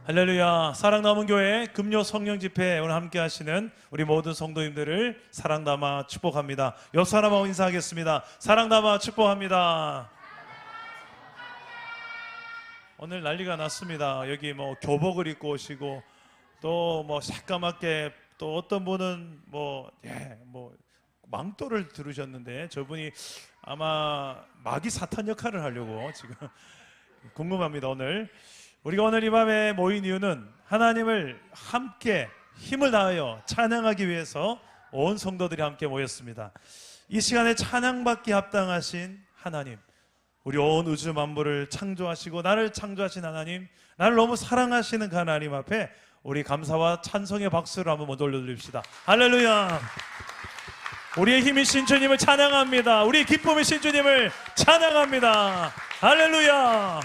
할렐루야. 사랑 남은 교회 금요 성령 집회 오늘 함께 하시는 우리 모든 성도님들을 사랑 담아 축복합니다. 옆 사람하고 인사하겠습니다. 사랑 담아 축복합니다. 오늘 난리가 났습니다. 여기 뭐 교복을 입고 오시고 또 뭐 새까맣게 또 어떤 분은 뭐 망토를 두르셨는데 저분이 아마 마귀 사탄 역할을 하려고 지금 궁금합니다. 우리가 오늘 이 밤에 모인 이유는 하나님을 함께 힘을 다하여 찬양하기 위해서 온 성도들이 함께 모였습니다. 이 시간에 찬양받기 합당하신 하나님, 우리 온 우주 만물을 창조하시고 나를 창조하신 하나님, 나를 너무 사랑하시는 그 하나님 앞에 우리 감사와 찬송의 박수를 한번 먼저 올려드립시다. 할렐루야. 우리의 힘이신 주님을 찬양합니다. 우리의 기쁨이신 주님을 찬양합니다. 할렐루야.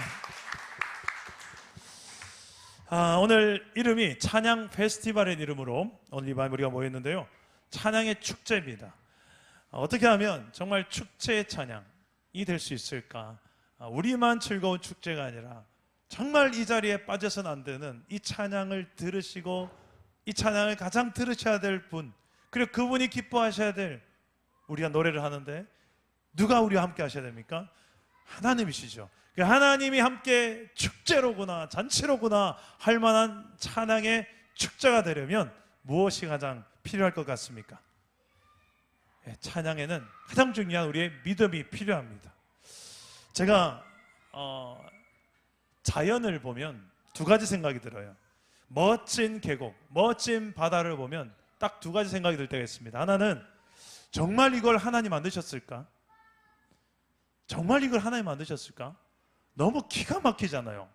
오늘 이름이 찬양 페스티벌의 이름으로 오늘 이 밤에 우리가 모였는데요, 찬양의 축제입니다. 어떻게 하면 정말 축제의 찬양이 될 수 있을까? 우리만 즐거운 축제가 아니라 정말 이 자리에 빠져서는 안 되는 이 찬양을 들으시고 이 찬양을 가장 들으셔야 될 분, 그리고 그분이 기뻐하셔야 될, 우리가 노래를 하는데 누가 우리와 함께 하셔야 됩니까? 하나님이시죠. 하나님이 함께 축제로구나, 잔치로구나 할 만한 찬양의 축제가 되려면 무엇이 가장 필요할 것 같습니까? 찬양에는 가장 중요한 우리의 믿음이 필요합니다. 제가 자연을 보면 두 가지 생각이 들어요. 멋진 계곡, 멋진 바다를 보면 딱 두 가지 생각이 들 때가 있습니다. 하나는 정말 이걸 하나님 만드셨을까? 정말 이걸 하나님 만드셨을까? 너무 기가 막히잖아요.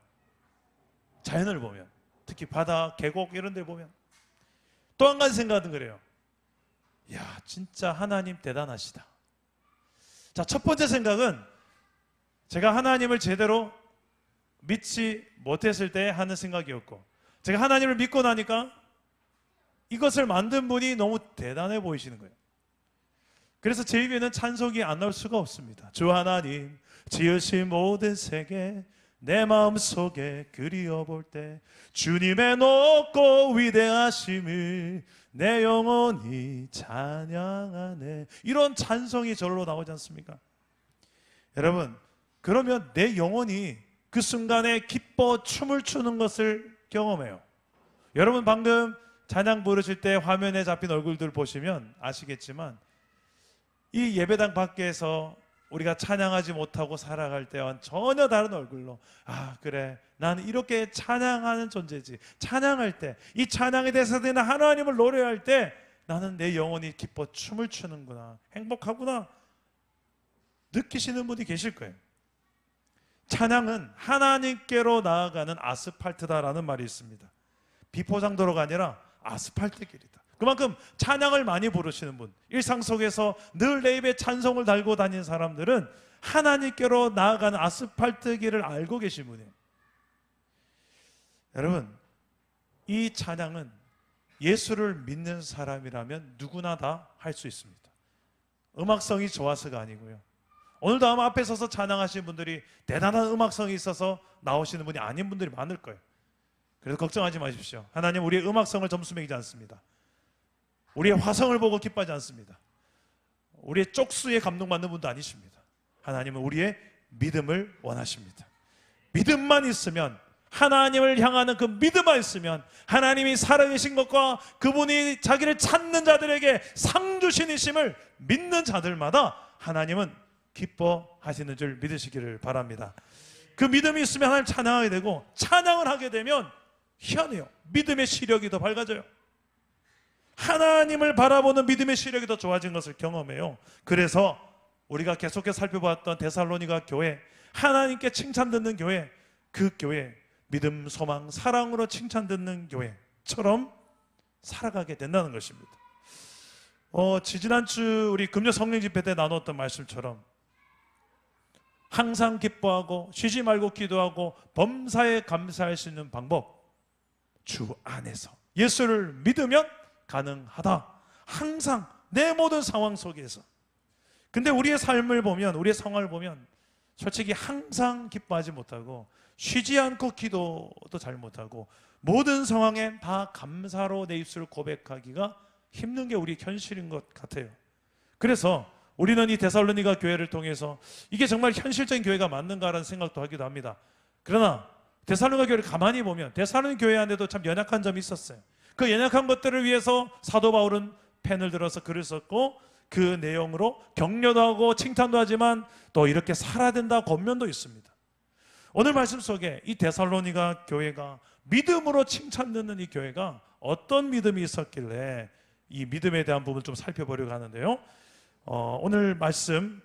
자연을 보면, 특히 바다, 계곡 이런 데 보면. 또 한 가지 생각은 그래요. 이야, 진짜 하나님 대단하시다. 자, 첫 번째 생각은 제가 하나님을 제대로 믿지 못했을 때 하는 생각이었고, 제가 하나님을 믿고 나니까 이것을 만든 분이 너무 대단해 보이시는 거예요. 그래서 제 입에는 찬송이 안 나올 수가 없습니다. 주 하나님 지으신 모든 세계 내 마음속에 그리워볼 때 주님의 높고 위대하심을 내 영혼이 찬양하네. 이런 찬송이 절로 나오지 않습니까? 여러분, 그러면 내 영혼이 그 순간에 기뻐 춤을 추는 것을 경험해요. 여러분 방금 찬양 부르실 때 화면에 잡힌 얼굴들 보시면 아시겠지만 이 예배당 밖에서 우리가 찬양하지 못하고 살아갈 때와는 전혀 다른 얼굴로, 아 그래, 나는 이렇게 찬양하는 존재지. 찬양할 때, 이 찬양에 대해서 되는 하나님을 노래할 때 나는 내 영혼이 기뻐 춤을 추는구나, 행복하구나 느끼시는 분이 계실 거예요. 찬양은 하나님께로 나아가는 아스팔트다라는 말이 있습니다. 비포장도로가 아니라 아스팔트 길이다. 그만큼 찬양을 많이 부르시는 분, 일상 속에서 늘 내 입에 찬송을 달고 다니는 사람들은 하나님께로 나아가는 아스팔트 길을 알고 계신 분이에요. 여러분, 이 찬양은 예수를 믿는 사람이라면 누구나 다 할 수 있습니다. 음악성이 좋아서가 아니고요. 오늘도 아마 앞에 서서 찬양하시는 분들이 대단한 음악성이 있어서 나오시는 분이 아닌 분들이 많을 거예요. 그래서 걱정하지 마십시오. 하나님 우리의 음악성을 점수 매기지 않습니다. 우리의 화성을 보고 기뻐하지 않습니다. 우리의 쪽수에 감동받는 분도 아니십니다. 하나님은 우리의 믿음을 원하십니다. 믿음만 있으면, 하나님을 향하는 그 믿음만 있으면, 하나님이 살아계신 것과 그분이 자기를 찾는 자들에게 상 주시니심을 믿는 자들마다 하나님은 기뻐하시는 줄 믿으시기를 바랍니다. 그 믿음이 있으면 하나님 찬양하게 되고, 찬양을 하게 되면 희한해요. 믿음의 시력이 더 밝아져요. 하나님을 바라보는 믿음의 시력이 더 좋아진 것을 경험해요. 그래서 우리가 계속해서 살펴봤던 데살로니가 교회, 하나님께 칭찬 듣는 교회, 그 교회 믿음, 소망, 사랑으로 칭찬 듣는 교회처럼 살아가게 된다는 것입니다. 지지난주 우리 금요 성령 집회 때 나눴던 말씀처럼 항상 기뻐하고 쉬지 말고 기도하고 범사에 감사할 수 있는 방법, 주 안에서 예수를 믿으면 가능하다. 항상 내 모든 상황 속에서. 근데 우리의 삶을 보면, 우리의 상황을 보면 솔직히 항상 기뻐하지 못하고 쉬지 않고 기도도 잘 못하고 모든 상황에 다 감사로 내 입술을 고백하기가 힘든 게 우리 현실인 것 같아요. 그래서 우리는 이 데살로니가 교회를 통해서 이게 정말 현실적인 교회가 맞는가라는 생각도 하기도 합니다. 그러나 데살로니가 교회를 가만히 보면 데살로니 교회 안에도 참 연약한 점이 있었어요. 그 연약한 것들을 위해서 사도 바울은 펜을 들어서 글을 썼고 그 내용으로 격려도 하고 칭찬도 하지만 또 이렇게 살아야 된다 권면도 있습니다. 오늘 말씀 속에 이 데살로니가 교회가 믿음으로 칭찬 듣는 이 교회가 어떤 믿음이 있었길래 이 믿음에 대한 부분을 좀 살펴보려고 하는데요. 오늘 말씀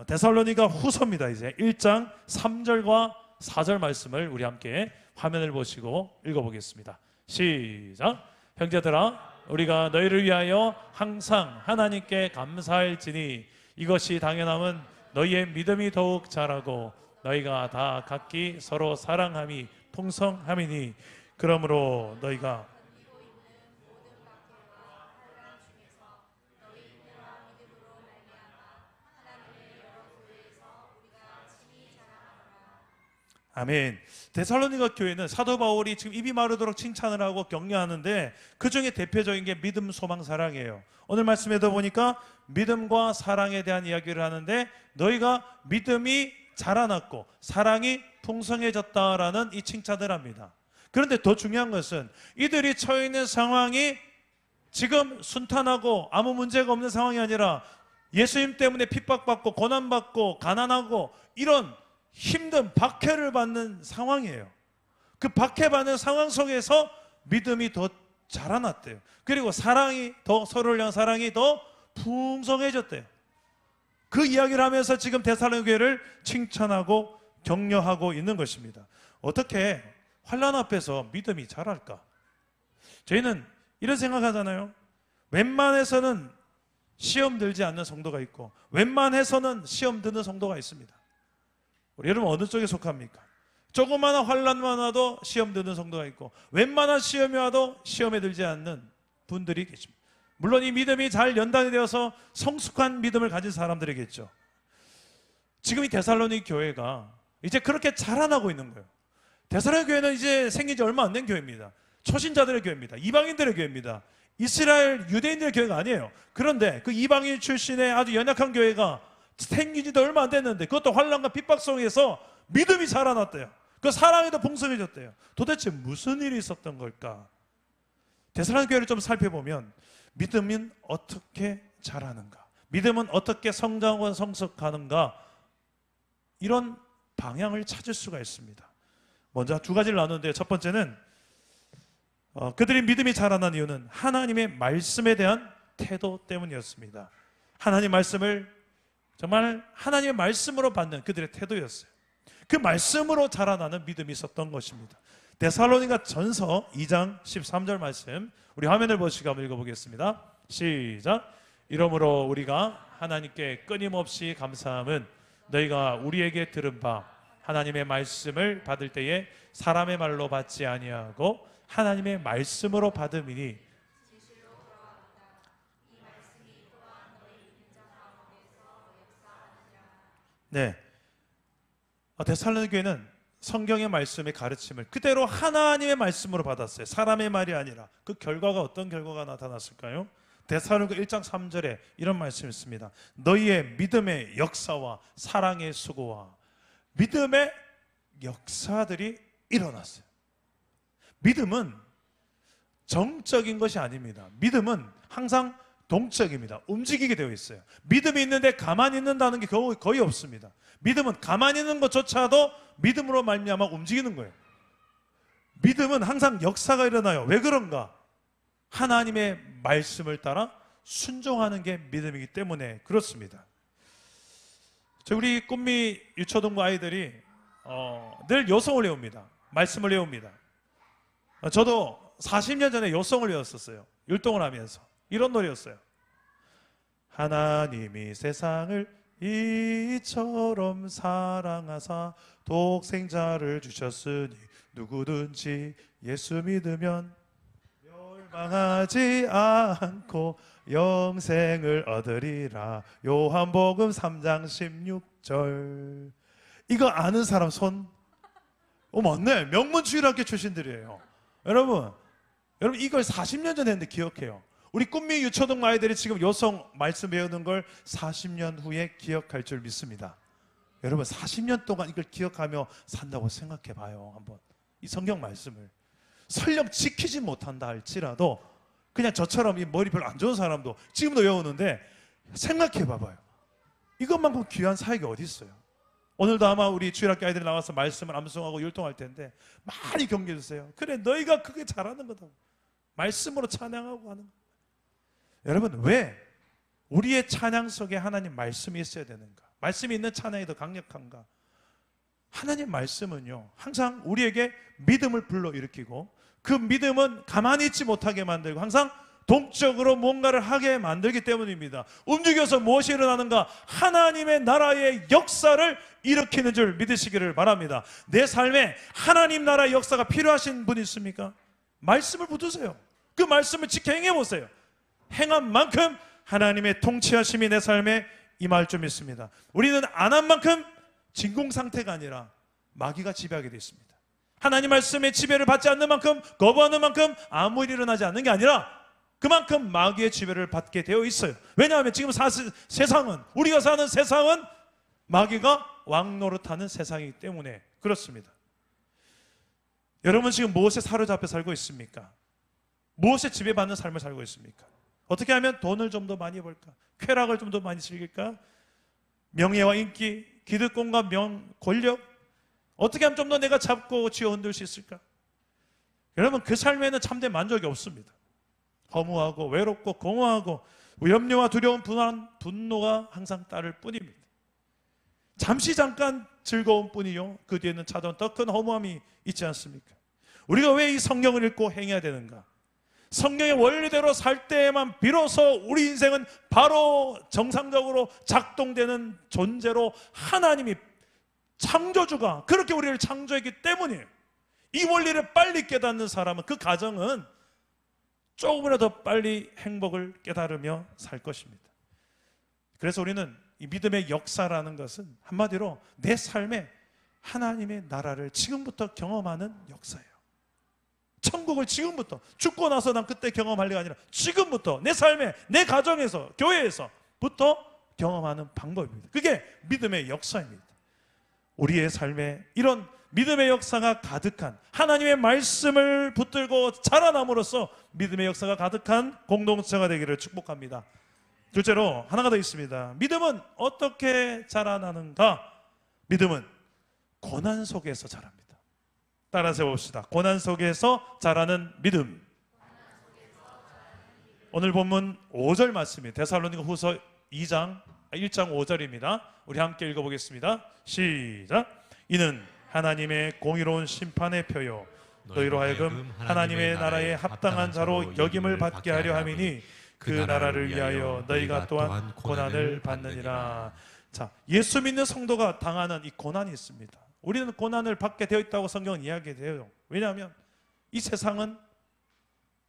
데살로니가 후서입니다. 이제 1장 3절과 4절 말씀을 우리 함께 화면을 보시고 읽어보겠습니다. 시작. 형제들아 우리가 너희를 위하여 항상 하나님께 감사할지니 이것이 당연함은 너희의 믿음이 더욱 자라고 너희가 다 각기 서로 사랑함이 풍성함이니 그러므로 너희가 아멘. 데살로니가 교회는 사도 바울이 지금 입이 마르도록 칭찬을 하고 격려하는데 그 중에 대표적인 게 믿음, 소망, 사랑이에요. 오늘 말씀에도 보니까 믿음과 사랑에 대한 이야기를 하는데 너희가 믿음이 자라났고 사랑이 풍성해졌다라는 이 칭찬을 합니다. 그런데 더 중요한 것은 이들이 처해 있는 상황이 지금 순탄하고 아무 문제가 없는 상황이 아니라 예수님 때문에 핍박받고 고난받고 가난하고 이런 힘든 박해를 받는 상황이에요. 그 박해받는 상황 속에서 믿음이 더 자라났대요. 그리고 사랑이 더 서로를 향한 사랑이 더 풍성해졌대요. 그 이야기를 하면서 지금 데살로니 교회를 칭찬하고 격려하고 있는 것입니다. 어떻게 환난 앞에서 믿음이 자랄까? 저희는 이런 생각하잖아요. 웬만해서는 시험 들지 않는 성도가 있고 웬만해서는 시험 드는 성도가 있습니다. 우리 여러분 어느 쪽에 속합니까? 조그마한 환난만 와도 시험 드는 성도가 있고 웬만한 시험이 와도 시험에 들지 않는 분들이 계십니다. 물론 이 믿음이 잘 연단이 되어서 성숙한 믿음을 가진 사람들이겠죠. 지금 이 데살로니 교회가 이제 그렇게 자라나고 있는 거예요. 데살로니 교회는 이제 생긴 지 얼마 안 된 교회입니다. 초신자들의 교회입니다. 이방인들의 교회입니다. 이스라엘 유대인들의 교회가 아니에요. 그런데 그 이방인 출신의 아주 연약한 교회가 생긴 지도 얼마 안 됐는데 그것도 환난과 핍박 속에서 믿음이 자라났대요. 그 사랑이 더 풍성해졌대요. 도대체 무슨 일이 있었던 걸까? 데살로니 교회를 좀 살펴보면 믿음은 어떻게 자라는가? 믿음은 어떻게 성장하고 성숙하는가? 이런 방향을 찾을 수가 있습니다. 먼저 두 가지를 나누는데 첫 번째는 그들이 믿음이 자라난 이유는 하나님의 말씀에 대한 태도 때문이었습니다. 하나님 말씀을 정말 하나님의 말씀으로 받는 그들의 태도였어요. 그 말씀으로 자라나는 믿음이 있었던 것입니다. 데살로니가 전서 2장 13절 말씀 우리 화면을 보시고 한번 읽어보겠습니다. 시작. 이러므로 우리가 하나님께 끊임없이 감사함은 너희가 우리에게 들은 바 하나님의 말씀을 받을 때에 사람의 말로 받지 아니하고 하나님의 말씀으로 받음이니 네, 데살로니 교회는 성경의 말씀의 가르침을 그대로 하나님의 말씀으로 받았어요. 사람의 말이 아니라. 그 결과가 어떤 결과가 나타났을까요? 데살로니가 1장 3절에 이런 말씀이 있습니다. 너희의 믿음의 역사와 사랑의 수고와 믿음의 역사들이 일어났어요. 믿음은 정적인 것이 아닙니다. 믿음은 항상 동적입니다. 움직이게 되어 있어요. 믿음이 있는데 가만히 있는다는 게 거의 없습니다. 믿음은 가만히 있는 것조차도 믿음으로 말미암아 움직이는 거예요. 믿음은 항상 역사가 일어나요. 왜 그런가? 하나님의 말씀을 따라 순종하는 게 믿음이기 때문에 그렇습니다. 우리 꿈미 유초등부 아이들이 늘 요성을 외웁니다. 말씀을 외웁니다. 저도 40년 전에 요성을 외웠었어요. 율동을 하면서. 이런 노래였어요. 하나님이 세상을 이처럼 사랑하사 독생자를 주셨으니 누구든지 예수 믿으면 멸망하지 않고 영생을 얻으리라. 요한복음 3장 16절. 이거 아는 사람 손? 맞네. 명문 주일학교 출신들이에요. 여러분 이걸 40년 전에 했는데 기억해요. 우리 꿈미 유초등 아이들이 지금 요성 말씀 배우는 걸 40년 후에 기억할 줄 믿습니다. 여러분 40년 동안 이걸 기억하며 산다고 생각해 봐요. 한번 이 성경 말씀을 설령 지키지 못한다 할지라도 그냥 저처럼 이 머리 별로 안 좋은 사람도 지금도 외우는데 생각해 봐봐요. 이것만큼 귀한 사역이 어디 있어요? 오늘도 아마 우리 주일학교 아이들이 나와서 말씀을 암송하고 율동할 텐데 많이 경계해 주세요. 그래 너희가 그게 잘하는 거다. 말씀으로 찬양하고 하는 거. 여러분 왜 우리의 찬양 속에 하나님 말씀이 있어야 되는가? 말씀이 있는 찬양이 더 강력한가? 하나님 말씀은요 항상 우리에게 믿음을 불러일으키고 그 믿음은 가만히 있지 못하게 만들고 항상 동적으로 뭔가를 하게 만들기 때문입니다. 움직여서 무엇이 일어나는가? 하나님의 나라의 역사를 일으키는 줄 믿으시기를 바랍니다. 내 삶에 하나님 나라의 역사가 필요하신 분 있습니까? 말씀을 붙드세요. 그 말씀을 지켜 행해보세요. 행한 만큼 하나님의 통치하심이 내 삶에 임할 줄 믿습니다. 우리는 안 한 만큼 진공 상태가 아니라 마귀가 지배하게 되어 있습니다. 하나님 말씀의 지배를 받지 않는 만큼, 거부하는 만큼 아무 일이 일어나지 않는 게 아니라 그만큼 마귀의 지배를 받게 되어 있어요. 왜냐하면 지금 세상은, 우리가 사는 세상은 마귀가 왕노릇하는 세상이기 때문에 그렇습니다. 여러분 지금 무엇에 사로잡혀 살고 있습니까? 무엇에 지배받는 삶을 살고 있습니까? 어떻게 하면 돈을 좀 더 많이 벌까? 쾌락을 좀 더 많이 즐길까? 명예와 인기, 기득권과 권력, 어떻게 하면 좀 더 내가 잡고 쥐어 흔들 수 있을까? 여러분 그 삶에는 참된 만족이 없습니다. 허무하고 외롭고 공허하고 염려와 두려움, 불안, 분노가 항상 따를 뿐입니다. 잠깐 즐거운 뿐이요 그 뒤에는 찾아온 더 큰 허무함이 있지 않습니까? 우리가 왜 이 성경을 읽고 행해야 되는가? 성경의 원리대로 살 때에만 비로소 우리 인생은 바로 정상적으로 작동되는 존재로 하나님이 창조주가 그렇게 우리를 창조했기 때문이에요. 이 원리를 빨리 깨닫는 사람은 그 가정은 조금이라도 빨리 행복을 깨달으며 살 것입니다. 그래서 우리는 이 믿음의 역사라는 것은 한마디로 내 삶에 하나님의 나라를 지금부터 경험하는 역사예요. 천국을 지금부터, 죽고 나서 난 그때 경험할 리가 아니라 지금부터 내 삶에, 내 가정에서, 교회에서부터 경험하는 방법입니다. 그게 믿음의 역사입니다. 우리의 삶에 이런 믿음의 역사가 가득한, 하나님의 말씀을 붙들고 자라남으로써 믿음의 역사가 가득한 공동체가 되기를 축복합니다. 둘째로 하나가 더 있습니다. 믿음은 어떻게 자라나는가? 믿음은 고난 속에서 자랍니다. 따라서 봅시다. 고난 속에서 자라는 믿음. 오늘 본문 5절 말씀이 데살로니가 후서 1장 5절입니다. 우리 함께 읽어보겠습니다. 시작. 이는 하나님의 공의로운 심판의 표요 너희로 하여금 하나님의 나라에 합당한 자로 여김을 받게 하려 함이니 그 나라를 위하여 너희가 또한 고난을 받느니라. 자, 예수 믿는 성도가 당하는 이 고난이 있습니다. 우리는 고난을 받게 되어 있다고 성경은 이야기해요. 왜냐하면 이 세상은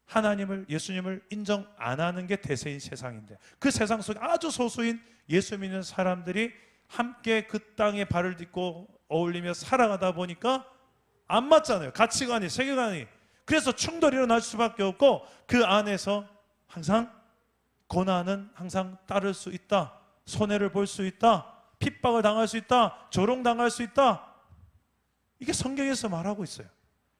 하나님을, 예수님을 인정 안 하는 게 대세인 세상인데 그 세상 속에 아주 소수인 예수 믿는 사람들이 함께 그 땅에 발을 딛고 어울리며 살아가다 보니까 안 맞잖아요. 가치관이, 세계관이. 그래서 충돌이 일어날 수밖에 없고 그 안에서 항상 고난은 항상 따를 수 있다. 손해를 볼 수 있다. 핍박을 당할 수 있다. 조롱당할 수 있다. 이게 성경에서 말하고 있어요.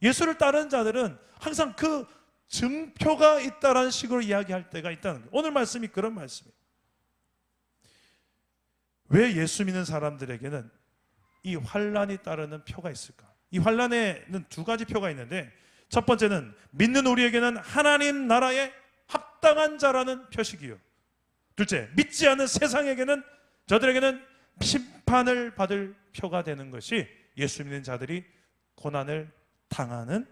예수를 따르는 자들은 항상 그 증표가 있다라는 식으로 이야기할 때가 있다는 거예요. 오늘 말씀이 그런 말씀이에요. 왜 예수 믿는 사람들에게는 이 환난이 따르는 표가 있을까? 이 환난에는 두 가지 표가 있는데 첫 번째는 믿는 우리에게는 하나님 나라에 합당한 자라는 표식이요. 둘째, 믿지 않는 세상에게는, 저들에게는 심판을 받을 표가 되는 것이 예수 믿는 자들이 고난을 당하는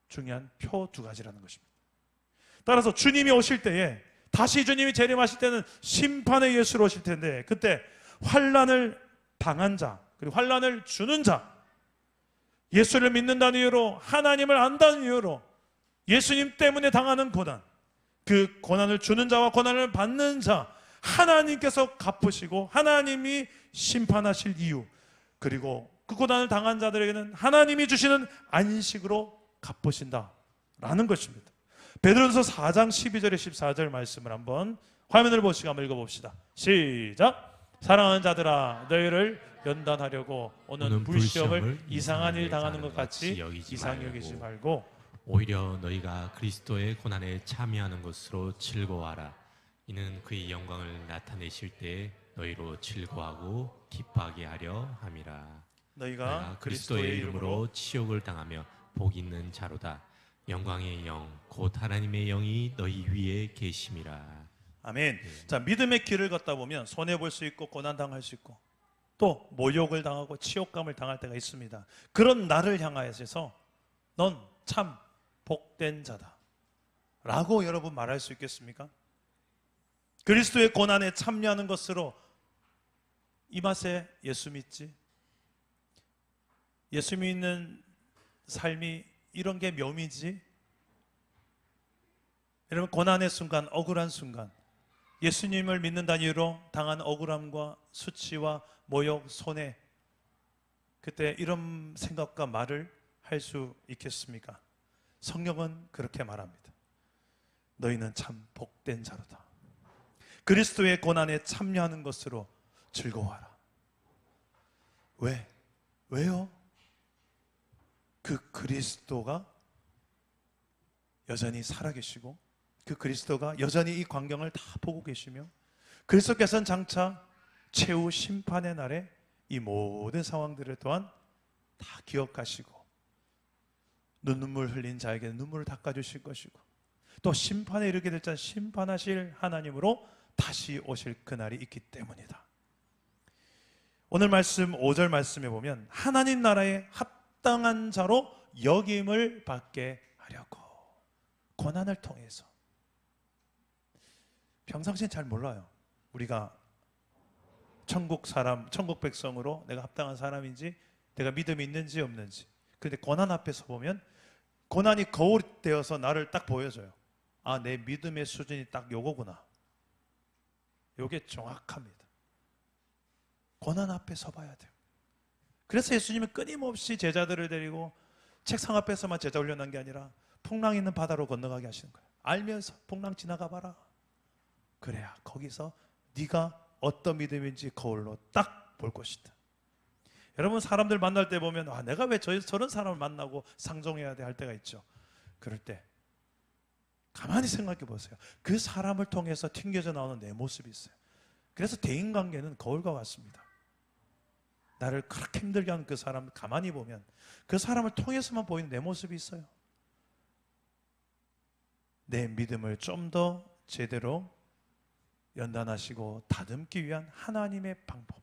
중요한 표 두 가지라는 것입니다. 따라서 주님이 오실 때에, 다시 주님이 재림하실 때는 심판의 예수로 오실 텐데 그때 환난을 당한 자, 그리고 환난을 주는 자, 예수를 믿는다는 이유로, 하나님을 안다는 이유로 예수님 때문에 당하는 고난, 그 고난을 주는 자와 고난을 받는 자, 하나님께서 갚으시고 하나님이 심판하실 이유, 그리고 그 고난을 당한 자들에게는 하나님이 주시는 안식으로 갚으신다 라는 것입니다. 베드로전서 4장 12절에 14절 말씀을 한번 화면을 보시고 한번 읽어봅시다. 시작. 사랑하는 자들아, 너희를 연단하려고 오는 불시험을 이상한 일 당하는 것 같이 이상히 여기지 말고 오히려 너희가 그리스도의 고난에 참여하는 것으로 즐거워하라. 이는 그의 영광을 나타내실 때 너희로 즐거워하고 기뻐하게 하려 함이라. 너희가 그리스도의 이름으로 치욕을 당하며 복 있는 자로다. 영광의 영 곧 하나님의 영이 너희 위에 계심이라. 아멘. 자, 믿음의 길을 걷다 보면 손해볼 수 있고 고난당할 수 있고 또 모욕을 당하고 치욕감을 당할 때가 있습니다. 그런 나를 향하여서 넌 참 복된 자다 라고 여러분 말할 수 있겠습니까? 그리스도의 고난에 참여하는 것으로 이 맛에 예수 믿지? 예수 믿는 삶이 이런 게 묘미지? 여러분, 고난의 순간, 억울한 순간, 예수님을 믿는다는 이유로 당한 억울함과 수치와 모욕, 손해, 그때 이런 생각과 말을 할 수 있겠습니까? 성경은 그렇게 말합니다. 너희는 참 복된 자로다. 그리스도의 고난에 참여하는 것으로 즐거워하라. 왜요? 그 그리스도가 여전히 살아계시고 그 그리스도가 여전히 이 광경을 다 보고 계시며 그리스도께서는 장차 최후 심판의 날에 이 모든 상황들을 또한 다 기억하시고 눈물 흘린 자에게 눈물을 닦아주실 것이고 또 심판에 이르게 될 자 심판하실 하나님으로 다시 오실 그날이 있기 때문이다. 오늘 말씀 5절 말씀에 보면 하나님 나라에 합당한 자로 여김을 받게 하려고 고난을 통해서 평상시엔 잘 몰라요. 우리가 천국 사람, 천국 백성으로 내가 합당한 사람인지 내가 믿음이 있는지 없는지. 그런데 고난 앞에서 보면 고난이 거울이 되어서 나를 딱 보여줘요. 아, 내 믿음의 수준이 딱 요거구나. 요게 정확합니다. 고난 앞에 서봐야 돼요. 그래서 예수님은 끊임없이 제자들을 데리고 책상 앞에서만 제자 훈련한 게 아니라 풍랑 있는 바다로 건너가게 하시는 거예요. 알면서 풍랑 지나가 봐라. 그래야 거기서 네가 어떤 믿음인지 거울로 딱 볼 것이다. 여러분, 사람들 만날 때 보면 아, 내가 왜 저런 사람을 만나고 상종해야 돼 할 때가 있죠. 그럴 때 가만히 생각해 보세요. 그 사람을 통해서 튕겨져 나오는 내 모습이 있어요. 그래서 대인관계는 거울과 같습니다. 나를 그렇게 힘들게 하는 그 사람을 가만히 보면 그 사람을 통해서만 보이는 내 모습이 있어요. 내 믿음을 좀 더 제대로 연단하시고 다듬기 위한 하나님의 방법.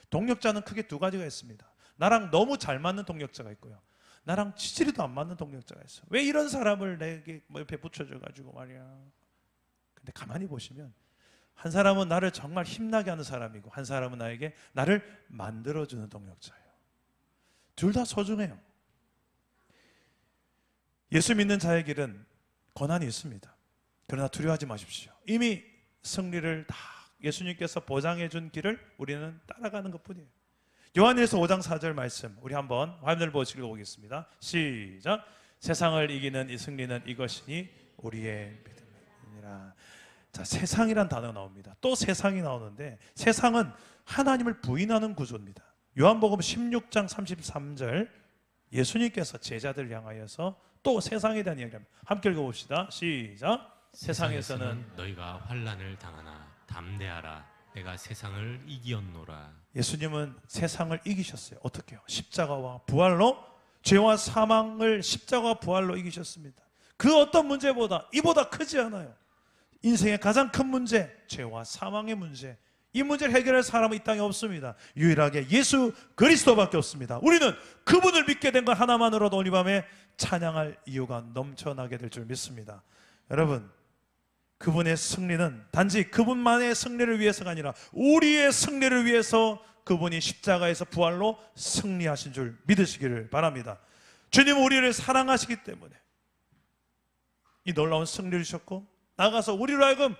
동력자는 크게 두 가지가 있습니다. 나랑 너무 잘 맞는 동력자가 있고요. 나랑 치질이도 안 맞는 동력자가 있어요. 왜 이런 사람을 내게 옆에 붙여줘가지고 말이야. 근데 가만히 보시면 한 사람은 나를 정말 힘나게 하는 사람이고 한 사람은 나에게 나를 만들어주는 동력자예요. 둘 다 소중해요. 예수 믿는 자의 길은 고난이 있습니다. 그러나 두려워하지 마십시오. 이미 승리를 다 예수님께서 보장해 준 길을 우리는 따라가는 것뿐이에요. 요한일서 5장 4절 말씀 우리 한번 화면을 보시고 읽어보겠습니다. 시작. 세상을 이기는 이 승리는 이것이니 우리의 믿음이니라. 자, 세상이란 단어가 나옵니다. 또 세상이 나오는데 세상은 하나님을 부인하는 구조입니다. 요한복음 16장 33절 예수님께서 제자들을 향하여서 또 세상에 대한 이야기합니다. 함께 읽어봅시다. 시작. 세상에서는 너희가 환난을 당하나 담대하라. 내가 세상을 이기었노라. 예수님은 세상을 이기셨어요. 어떻게요? 십자가와 부활로 죄와 사망을 십자가와 부활로 이기셨습니다. 그 어떤 문제보다 이보다 크지 않아요. 인생의 가장 큰 문제, 죄와 사망의 문제. 이 문제를 해결할 사람은 이 땅에 없습니다. 유일하게 예수 그리스도밖에 없습니다. 우리는 그분을 믿게 된 것 하나만으로도 오늘 밤에 찬양할 이유가 넘쳐나게 될 줄 믿습니다. 여러분, 그분의 승리는 단지 그분만의 승리를 위해서가 아니라 우리의 승리를 위해서 그분이 십자가에서 부활로 승리하신 줄 믿으시기를 바랍니다. 주님은 우리를 사랑하시기 때문에 이 놀라운 승리를 주셨고 나가서 우리로 하여금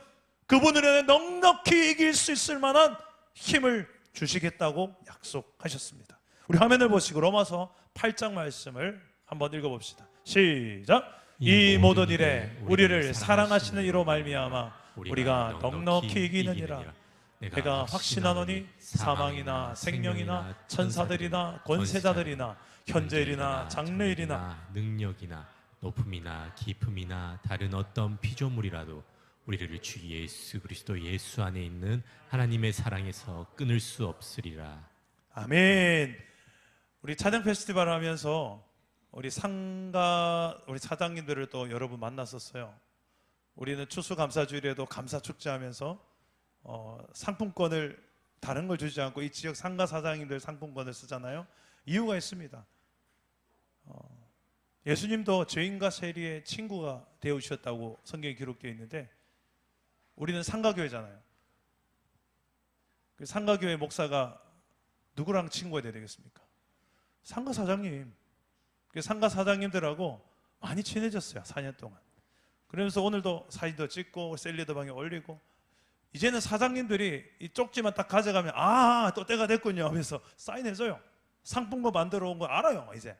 그분을 인해 넉넉히 이길 수 있을 만한 힘을 주시겠다고 약속하셨습니다. 우리 화면을 보시고 로마서 8장 말씀을 한번 읽어봅시다. 시작. 이 모든 일에 우리를 사랑하시는 이로 말미암아 우리가 넉넉히 이기느니라. 내가 확신하노니 사망이나 생명이나 천사들이나 권세자들이나 현재일이나 장래일이나 능력이나 높음이나 깊음이나 다른 어떤 피조물이라도 우리를 주 예수 그리스도 예수 안에 있는 하나님의 사랑에서 끊을 수 없으리라. 아멘. 우리 찬양 페스티벌 하면서 우리 사장님들을 또 여러분 만났었어요. 우리는 추수감사주일에도 감사축제하면서 상품권을 다른 걸 주지 않고 이 지역 상가 사장님들 상품권을 쓰잖아요. 이유가 있습니다. 예수님도 죄인과 세리의 친구가 되어주셨다고 성경에 기록되어 있는데 우리는 상가교회잖아요. 그 상가교회 목사가 누구랑 친구가 돼야 되겠습니까? 상가 사장님. 그 상가 사장님들하고 많이 친해졌어요. 4년 동안. 그러면서 오늘도 사진도 찍고 셀리더 방에 올리고 이제는 사장님들이 이 쪽지만 딱 가져가면 또 때가 됐군요 하면서 사인해줘요. 상품권 만들어 온 거 알아요. 이제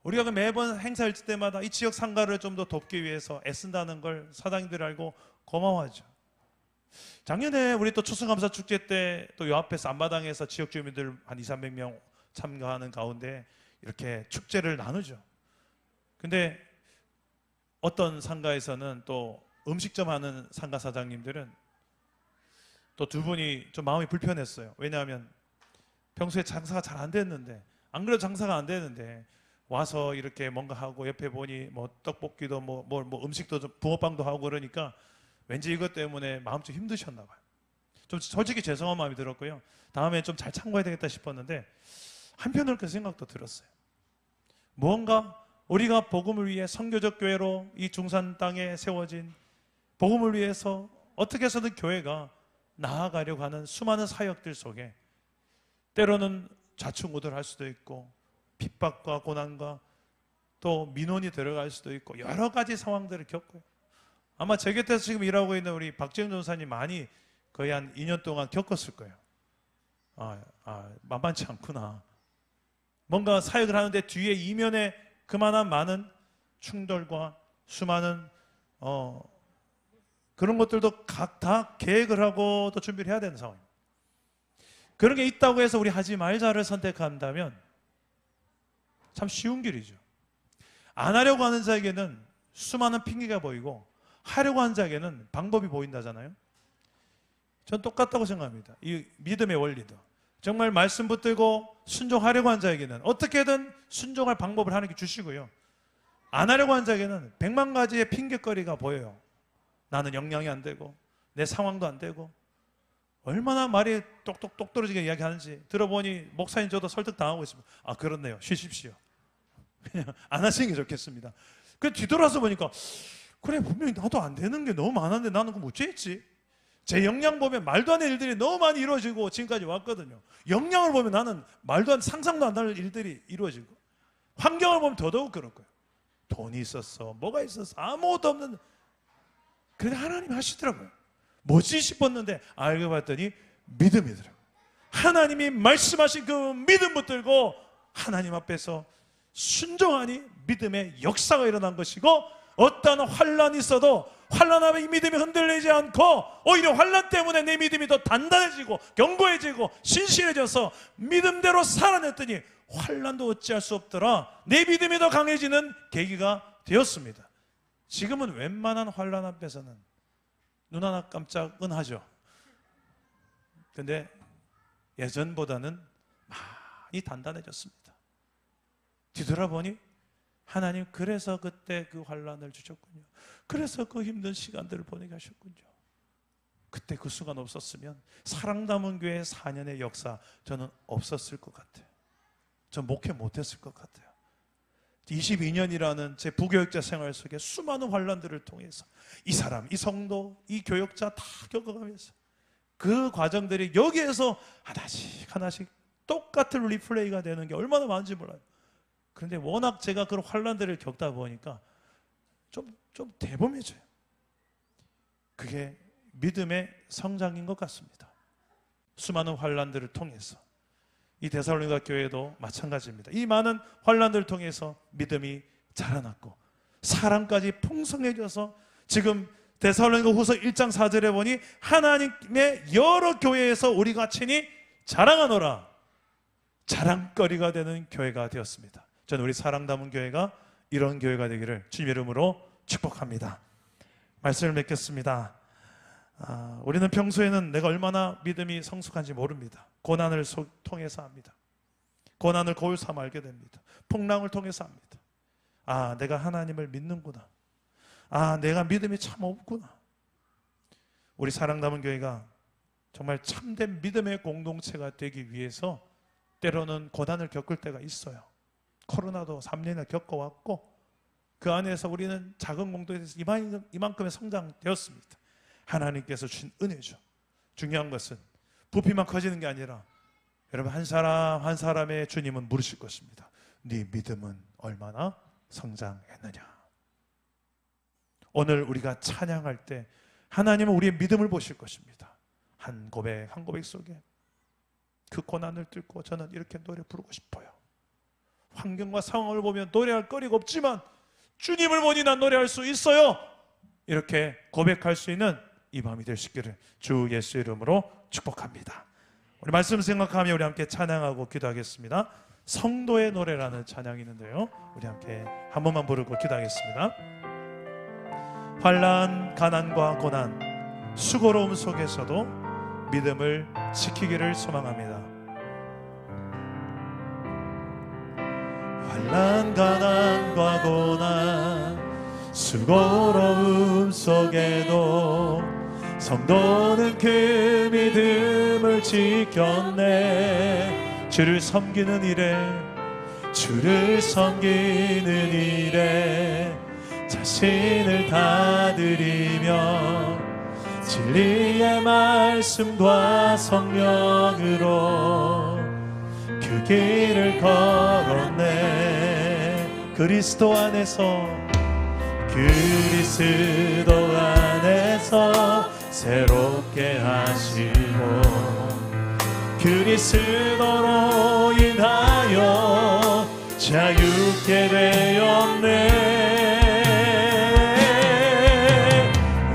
우리가 매번 행사할 때마다 이 지역 상가를 좀 더 돕기 위해서 애쓴다는 걸 사장님들이 알고 고마워하죠. 작년에 우리 또 추수감사 축제 때 또 요 앞에서 앞마당에서 지역 주민들 한 200~300명 참가하는 가운데 이렇게 축제를 나누죠. 근데 어떤 상가에서는 또 음식점 하는 상가 사장님들은 또 두 분이 좀 마음이 불편했어요. 왜냐하면 평소에 장사가 잘 안 됐는데, 안 그래도 장사가 안 되는데 와서 이렇게 뭔가 하고 옆에 보니 뭐 떡볶이도 뭐 음식도 좀 붕어빵도 하고 그러니까 왠지 이것 때문에 마음 좀 힘드셨나 봐요. 좀 솔직히 죄송한 마음이 들었고요. 다음에 좀 잘 참고해야 되겠다 싶었는데 한편으로 그 생각도 들었어요. 무언가 우리가 복음을 위해 선교적 교회로 이 중산 땅에 세워진 복음을 위해서 어떻게 해서든 교회가 나아가려고 하는 수많은 사역들 속에 때로는 좌충우돌할 수도 있고 핍박과 고난과 또 민원이 들어갈 수도 있고 여러 가지 상황들을 겪어요. 아마 제 곁에서 지금 일하고 있는 우리 박재훈 전사님 많이 거의 한 2년 동안 겪었을 거예요. 만만치 않구나. 뭔가 사역을 하는데 뒤에 이면에 그만한 많은 충돌과 수많은 그런 것들도 각 다 계획을 하고 또 준비를 해야 되는 상황입니다. 그런 게 있다고 해서 우리 하지 말자를 선택한다면 참 쉬운 길이죠. 안 하려고 하는 자에게는 수많은 핑계가 보이고 하려고 하는 자에게는 방법이 보인다잖아요. 전 똑같다고 생각합니다. 이 믿음의 원리도. 정말 말씀 붙들고 순종하려고 하는 자에게는 어떻게든 순종할 방법을 하나님께 주시고요. 안 하려고 하는 자에게는 100만 가지의 핑계거리가 보여요. 나는 역량이 안 되고 내 상황도 안 되고 얼마나 말이 똑똑똑 떨어지게 이야기하는지 들어보니 목사님 저도 설득당하고 있습니다. 그렇네요. 쉬십시오. 그냥 안 하시는 게 좋겠습니다. 그 뒤돌아서 보니까 그래 분명히 나도 안 되는 게 너무 많은데 나는 그거 어찌했지? 제 역량 보면 말도 안 되는 일들이 너무 많이 이루어지고 지금까지 왔거든요. 역량을 보면 나는 말도 안 상상도 안 할 일들이 이루어지고 환경을 보면 더더욱 그럴 거예요. 돈이 있었어 뭐가 있었어 아무것도 없는. 그런데 하나님 하시더라고요. 뭐지 싶었는데 알고 봤더니 믿음이더라고요. 하나님이 말씀하신 그 믿음 붙들고 하나님 앞에서 순종하니 믿음의 역사가 일어난 것이고 어떤 환란이 있어도 환란하면 이 믿음이 흔들리지 않고 오히려 환란 때문에 내 믿음이 더 단단해지고 견고해지고 신실해져서 믿음대로 살아냈더니 환란도 어찌할 수 없더라. 내 믿음이 더 강해지는 계기가 되었습니다. 지금은 웬만한 환란 앞에서는 눈 하나 깜짝은 하죠. 근데 예전보다는 많이 단단해졌습니다. 뒤돌아보니 하나님 그래서 그때 그 환란을 주셨군요. 그래서 그 힘든 시간들을 보내게 하셨군요. 그때 그 순간 없었으면 사랑 담은 교회 4년의 역사 저는 없었을 것 같아요. 전 목회 못했을 것 같아요. 22년이라는 제 부교육자 생활 속에 수많은 환란들을 통해서 이 사람, 이 성도, 이 교역자 다 겪어가면서 그 과정들이 여기에서 하나씩 똑같은 리플레이가 되는 게 얼마나 많은지 몰라요. 그런데 워낙 제가 그런 환란들을 겪다 보니까 좀 대범해져요. 그게 믿음의 성장인 것 같습니다. 수많은 환란들을 통해서 이 데살로니가 교회도 마찬가지입니다. 이 많은 환난들을 통해서 믿음이 자라났고 사랑까지 풍성해져서 지금 데살로니가 후서 1장 4절에 보니 하나님의 여러 교회에서 우리가 친히 자랑하노라, 자랑거리가 되는 교회가 되었습니다. 저는 우리 사랑 담은 교회가 이런 교회가 되기를 주님 이름으로 축복합니다. 말씀을 맺겠습니다. 우리는 평소에는 내가 얼마나 믿음이 성숙한지 모릅니다. 고난을 통해서 합니다. 고난을 거울 삼아 알게 됩니다. 풍랑을 통해서 합니다. 내가 하나님을 믿는구나. 내가 믿음이 참 없구나. 우리 사랑 담은 교회가 정말 참된 믿음의 공동체가 되기 위해서 때로는 고난을 겪을 때가 있어요. 코로나도 3년이나 겪어왔고 그 안에서 우리는 작은 공동체에서 이만큼의 성장되었습니다. 하나님께서 주신 은혜죠. 중요한 것은 부피만 커지는 게 아니라 여러분 한 사람 한 사람의 주님은 물으실 것입니다. 네 믿음은 얼마나 성장했느냐. 오늘 우리가 찬양할 때 하나님은 우리의 믿음을 보실 것입니다. 한 고백 한 고백 속에 그 고난을 뚫고 저는 이렇게 노래 부르고 싶어요. 환경과 상황을 보면 노래할 거리가 없지만 주님을 보니 난 노래할 수 있어요. 이렇게 고백할 수 있는 이 밤이 되시기를 주 예수 이름으로 축복합니다. 우리 말씀 생각하며 우리 함께 찬양하고 기도하겠습니다. 성도의 노래라는 찬양이 있는데요, 우리 함께 한 번만 부르고 기도하겠습니다. 환난, 가난과 고난, 수고로움 속에서도 믿음을 지키기를 소망합니다. 환난, 가난과 고난, 수고로움 속에도 성도는 그 믿음을 지켰네. 주를 섬기는 일에 자신을 다드리며 진리의 말씀과 성령으로 그 길을 걸었네. 그리스도 안에서 새롭게 하시고 그리스도로 인하여 자유케 되었네.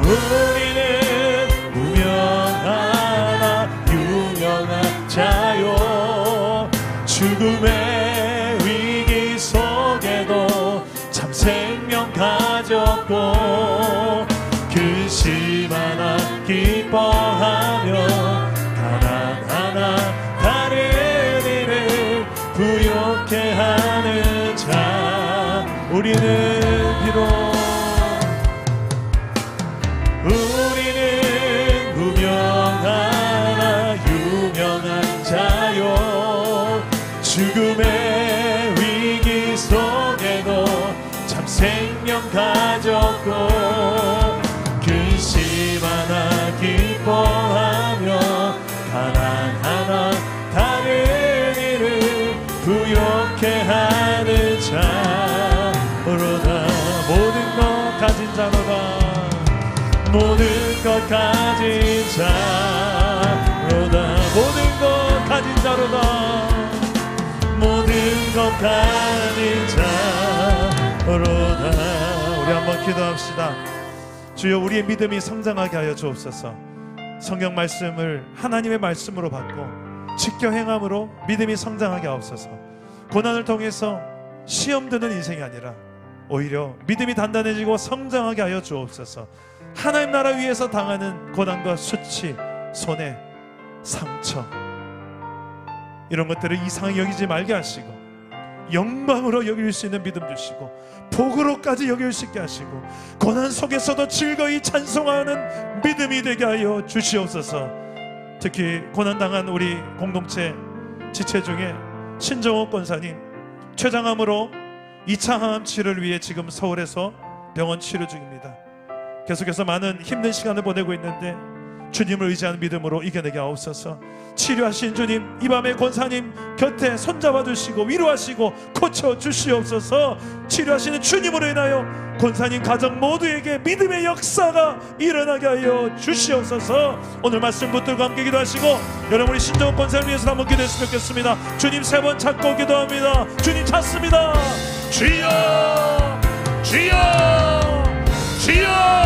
우리는 무명하나 유명한 자요. 죽음의 위기 속에도 참 생명 가졌고 근심하나 기뻐하며 가난하나 다른 이를 부욕해 하는 자. 우리는 무명하나 유명한 자요. 죽음의 위기 속에도 참 생명 가졌고 근심하나 기뻐하며 가난하나 다른 이를 부욕해 하는 자. 오로다 모든 것 가진 자로다. 모든 것 가진 자. 오로다 모든 것 가진 자로다. 모든 것 가진 자. 오로다. 우리 한번 기도합시다. 주여, 우리의 믿음이 성장하게 하여 주옵소서. 성경 말씀을 하나님의 말씀으로 받고 지켜 행함으로 믿음이 성장하게 하옵소서. 고난을 통해서 시험 드는 인생이 아니라 오히려 믿음이 단단해지고 성장하게 하여 주옵소서. 하나님 나라 위에서 당하는 고난과 수치, 손해, 상처 이런 것들을 이상히 여기지 말게 하시고 영광으로 여길 수 있는 믿음 주시고 복으로까지 여길 수 있게 하시고 고난 속에서도 즐거이 찬송하는 믿음이 되게 하여 주시옵소서. 특히 고난당한 우리 공동체 지체 중에 신정옥 권사님 췌장암으로 2차 항암 치료를 위해 지금 서울에서 병원 치료 중입니다. 계속해서 많은 힘든 시간을 보내고 있는데 주님을 의지하는 믿음으로 이겨내게 하옵소서. 치료하신 주님, 이 밤에 권사님 곁에 손잡아 주시고 위로하시고 고쳐 주시옵소서. 치료하시는 주님으로 인하여 권사님 가정 모두에게 믿음의 역사가 일어나게 하여 주시옵소서. 오늘 말씀 붙들고 함께 기도하시고 여러분이 신정훈 권사님 위해서 한번 기도했으면 좋겠습니다. 주님 3번 찾고 기도합니다. 주님 찾습니다. 주여 주여 주여.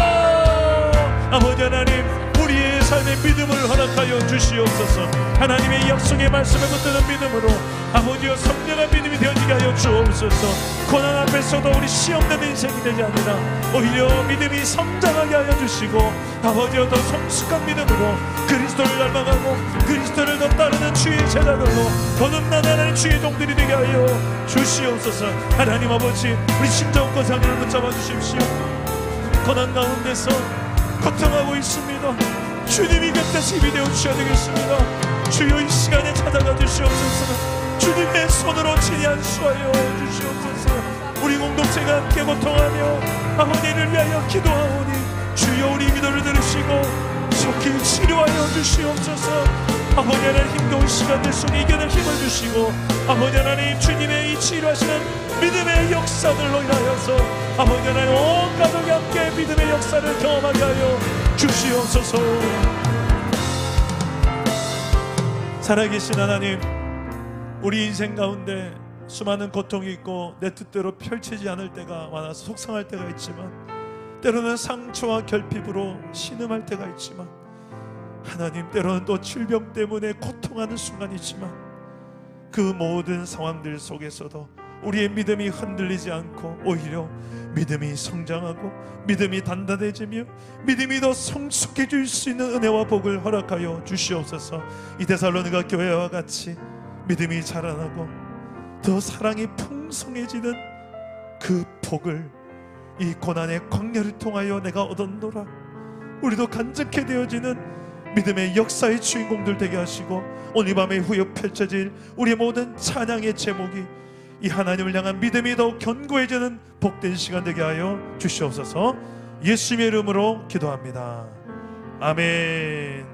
아버지 하나님, 우리의 삶의 믿음을 허락하여 주시옵소서. 하나님의 약속의 말씀에 붙드는 믿음으로 아버지여 선명한 믿음이 되어지게 하여 주옵소서. 고난 앞에서도 우리 시험된 인생이 되지 아니라 오히려 믿음이 성장하게 하여 주시고 아버지여 더 성숙한 믿음으로 그리스도를 닮아가고 그리스도를 더 따르는 주의 제자들로 거듭난 하나님 주의 종들이 되게 하여 주시옵소서. 하나님 아버지, 우리 심정훈 권사님을 붙잡아 주십시오. 고난 가운데서 고통하고 있습니다. 주님이 그때 힘이 되어 주셔야 되겠습니다. 주여 이 시간에 찾아가 주시옵소서. 주님의 손으로 친히 안수하여 주시옵소서. 우리 공동체가 함께 고통하며 아버지를 위하여 기도하오니 주여 우리 기도를 들으시고 속히 치료하여 주시옵소서. 아버지 하나님, 힘겨운 시간들 속에 이겨낼 힘을 주시고 아버지 하나님, 주님의 이 치료하시는 믿음의 역사들로 인하여서 아버지 하나님 온 가족이 함께 믿음의 역사를 경험하게 하여 주시옵소서. 살아계신 하나님, 우리 인생 가운데 수많은 고통이 있고 내 뜻대로 펼치지 않을 때가 많아서 속상할 때가 있지만 때로는 상처와 결핍으로 신음할 때가 있지만 하나님, 때로는 또 질병 때문에 고통하는 순간이 있지만 그 모든 상황들 속에서도 우리의 믿음이 흔들리지 않고 오히려 믿음이 성장하고 믿음이 단단해지며 믿음이 더 성숙해질 수 있는 은혜와 복을 허락하여 주시옵소서. 이 데살로니가 교회와 같이 믿음이 자라나고 더 사랑이 풍성해지는 그 복을 이 고난의 광야를 통하여 내가 얻었노라. 우리도 간직해 되어지는 믿음의 역사의 주인공들 되게 하시고 오늘 밤에 후에 펼쳐질 우리 모든 찬양의 제목이 이 하나님을 향한 믿음이 더욱 견고해지는 복된 시간 되게 하여 주시옵소서. 예수님의 이름으로 기도합니다. 아멘.